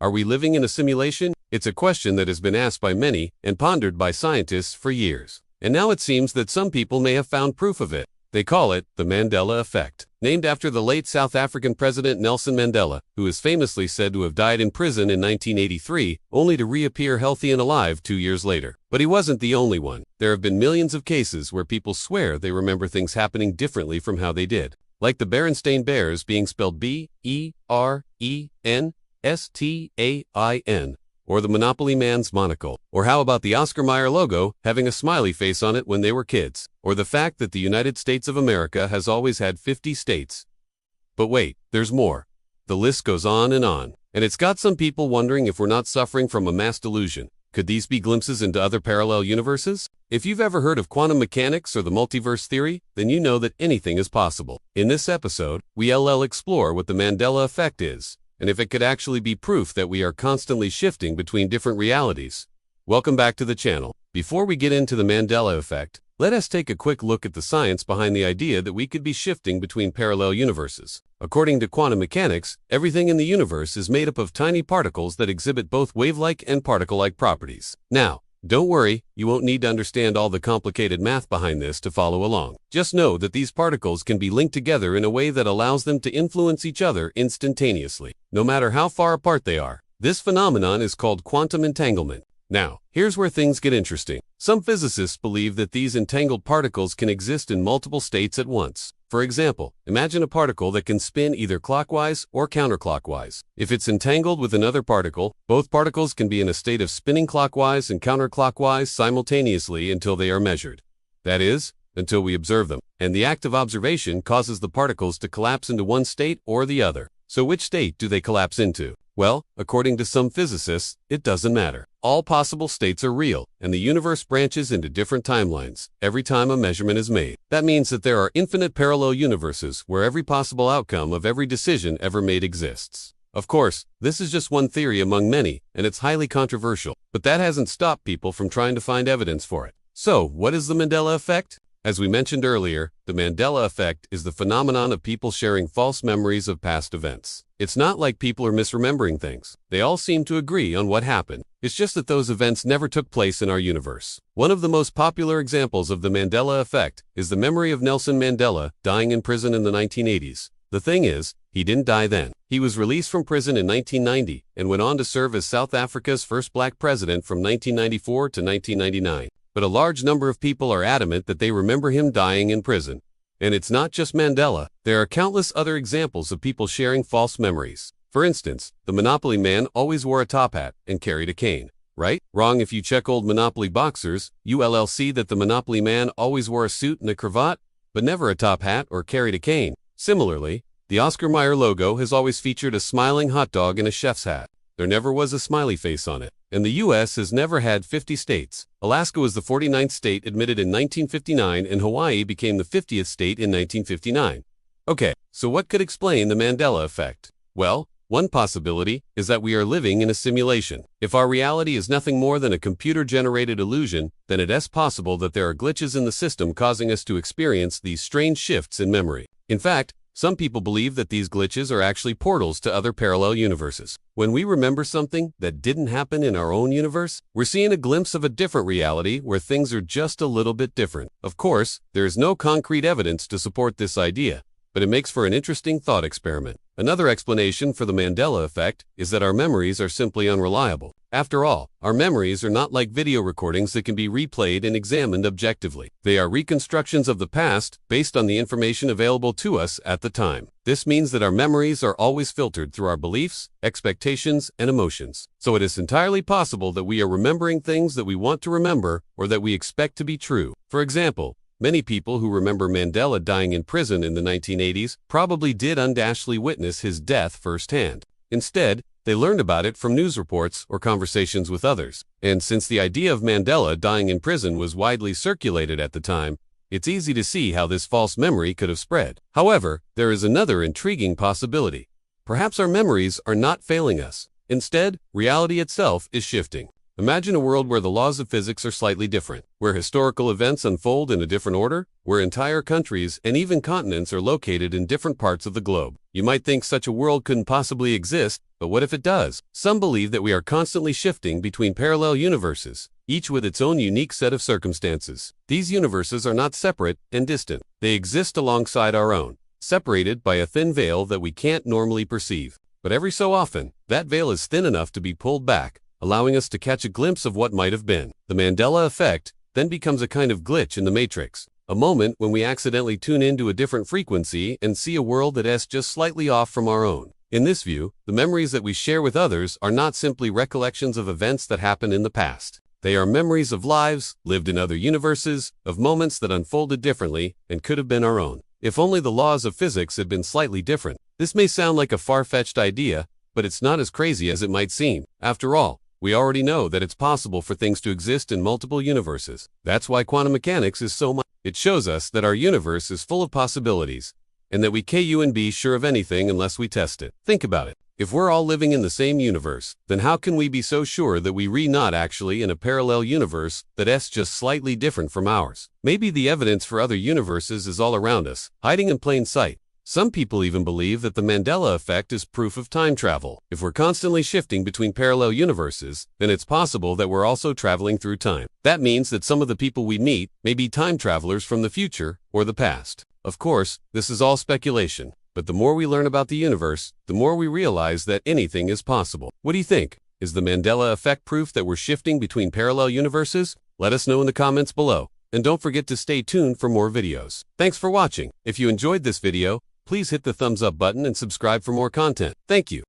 Are we living in a simulation? It's a question that has been asked by many and pondered by scientists for years. And now it seems that some people may have found proof of it. They call it the Mandela Effect, named after the late South African President Nelson Mandela, who is famously said to have died in prison in 1983, only to reappear healthy and alive 2 years later. But he wasn't the only one. There have been millions of cases where people swear they remember things happening differently from how they did. Like the Berenstain Bears being spelled Berenstein, or the Monopoly Man's monocle. Or how about the Oscar Mayer logo having a smiley face on it when they were kids? Or the fact that the United States of America has always had 50 states. But wait, there's more. The list goes on, and it's got some people wondering if we're not suffering from a mass delusion. Could these be glimpses into other parallel universes? If you've ever heard of quantum mechanics or the multiverse theory, then you know that anything is possible. In this episode, we'll explore what the Mandela Effect is, and if it could actually be proof that we are constantly shifting between different realities. Welcome back to the channel. Before we get into the Mandela Effect, let us take a quick look at the science behind the idea that we could be shifting between parallel universes. According to quantum mechanics, everything in the universe is made up of tiny particles that exhibit both wave-like and particle-like properties. Now, don't worry, you won't need to understand all the complicated math behind this to follow along. Just know that these particles can be linked together in a way that allows them to influence each other instantaneously, no matter how far apart they are. This phenomenon is called quantum entanglement. Now, here's where things get interesting. Some physicists believe that these entangled particles can exist in multiple states at once. For example, imagine a particle that can spin either clockwise or counterclockwise. If it's entangled with another particle, both particles can be in a state of spinning clockwise and counterclockwise simultaneously until they are measured. That is, until we observe them. And the act of observation causes the particles to collapse into one state or the other. So which state do they collapse into? Well, according to some physicists, it doesn't matter. All possible states are real, and the universe branches into different timelines every time a measurement is made. That means that there are infinite parallel universes where every possible outcome of every decision ever made exists. Of course, this is just one theory among many, and it's highly controversial, but that hasn't stopped people from trying to find evidence for it. So, what is the Mandela Effect? As we mentioned earlier, the Mandela Effect is the phenomenon of people sharing false memories of past events. It's not like people are misremembering things. They all seem to agree on what happened. It's just that those events never took place in our universe. One of the most popular examples of the Mandela Effect is the memory of Nelson Mandela dying in prison in the 1980s. The thing is, he didn't die then. He was released from prison in 1990 and went on to serve as South Africa's first black president from 1994 to 1999. But a large number of people are adamant that they remember him dying in prison. And it's not just Mandela. There are countless other examples of people sharing false memories. For instance, the Monopoly Man always wore a top hat and carried a cane. Right? Wrong if you check old Monopoly boxers, you'll see that the Monopoly Man always wore a suit and a cravat, but never a top hat or carried a cane. Similarly, the Oscar Mayer logo has always featured a smiling hot dog and a chef's hat. There never was a smiley face on it. And the U.S. has never had 50 states. Alaska was the 49th state admitted in 1959, and Hawaii became the 50th state in 1959. Okay, so what could explain the Mandela Effect? Well, one possibility is that we are living in a simulation. If our reality is nothing more than a computer-generated illusion, then it is possible that there are glitches in the system causing us to experience these strange shifts in memory. In fact, some people believe that these glitches are actually portals to other parallel universes. When we remember something that didn't happen in our own universe, we're seeing a glimpse of a different reality where things are just a little bit different. Of course, there is no concrete evidence to support this idea, but it makes for an interesting thought experiment. Another explanation for the Mandela Effect is that our memories are simply unreliable. After all, our memories are not like video recordings that can be replayed and examined objectively. They are reconstructions of the past based on the information available to us at the time. This means that our memories are always filtered through our beliefs, expectations, and emotions. So it is entirely possible that we are remembering things that we want to remember or that we expect to be true. For example, many people who remember Mandela dying in prison in the 1980s probably did undoubtedly witness his death firsthand. Instead, they learned about it from news reports or conversations with others. And since the idea of Mandela dying in prison was widely circulated at the time, it's easy to see how this false memory could have spread. However, there is another intriguing possibility. Perhaps our memories are not failing us. Instead, reality itself is shifting. Imagine a world where the laws of physics are slightly different, where historical events unfold in a different order, where entire countries and even continents are located in different parts of the globe. You might think such a world couldn't possibly exist, but what if it does? Some believe that we are constantly shifting between parallel universes, each with its own unique set of circumstances. These universes are not separate and distant. They exist alongside our own, separated by a thin veil that we can't normally perceive. But every so often, that veil is thin enough to be pulled back, allowing us to catch a glimpse of what might have been. The Mandela Effect then becomes a kind of glitch in the matrix, a moment when we accidentally tune into a different frequency and see a world that is just slightly off from our own. In this view, the memories that we share with others are not simply recollections of events that happened in the past. They are memories of lives lived in other universes, of moments that unfolded differently and could have been our own, if only the laws of physics had been slightly different. This may sound like a far-fetched idea, but it's not as crazy as it might seem. After all, we already know that it's possible for things to exist in multiple universes. That's why quantum mechanics is so much. It shows us that our universe is full of possibilities, and that we can't be sure of anything unless we test it. Think about it. If we're all living in the same universe, then how can we be so sure that we're not actually in a parallel universe that's just slightly different from ours? Maybe the evidence for other universes is all around us, hiding in plain sight. Some people even believe that the Mandela Effect is proof of time travel. If we're constantly shifting between parallel universes, then it's possible that we're also traveling through time. That means that some of the people we meet may be time travelers from the future or the past. Of course, this is all speculation, but the more we learn about the universe, the more we realize that anything is possible. What do you think? Is the Mandela Effect proof that we're shifting between parallel universes? Let us know in the comments below. And don't forget to stay tuned for more videos. Thanks for watching. If you enjoyed this video, please hit the thumbs up button and subscribe for more content. Thank you.